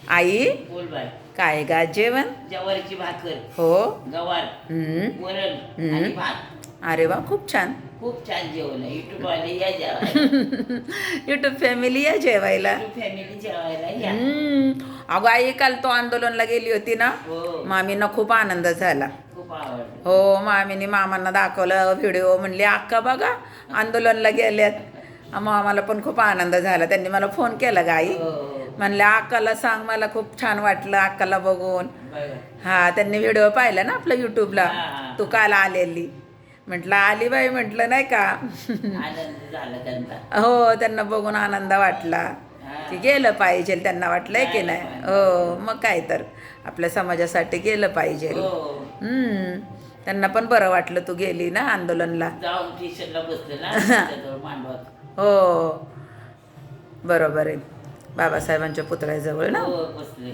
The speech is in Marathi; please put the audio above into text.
आई बोल बाय. काय गा जेवण? ज्वारीची भाकर, हो. गवार, वरण आणि भात. अरे वा खूप छान. खूप छान जेवण आहे. युट्यूब वाले या जेवायला. युट्यूब फॅमिली या जेवायला. युट्यूब फॅमिली जेवायला या. अगं आई काल तो आंदोलनला गेली होती ना, हो, मामींना खूप आनंद झाला. खूप आवडलं. हो मामीने मामांना दाखवलं व्हिडिओ, म्हणली अक्का बघा आंदोलनला गेल्यात. मग आम्हाला पण खूप आनंद झाला. त्यांनी मला फोन केला ग आई, हो, म्हणले अक्काला सांग मला खूप छान वाटलं अक्काला बघून. बघा. हा त्यांनी व्हिडिओ पाहिला ना आपलं युट्यूबला, हा. तू काल आलेली. म्हटलं आली बाई, म्हटलं नाही का. आनंद झाला त्यांचा. हो त्यांना बघून आनंद वाटला हा. की गेलं पाहिजे, त्यांना वाटलंय की जायला नाही. पाहिजे. हो मग काय तर, आपल्या समाजासाठी गेलं पाहिजे. हो, त्यांना पण बरं वाटलं तू गेली ना आंदोलनला. जाऊन स्टेशनला बसले ना त्याच्याजवळ मांडवात. हो बरोबर आहे, बाबासाहेबांच्या पुतळ्याजवळ ना. हो, बसले.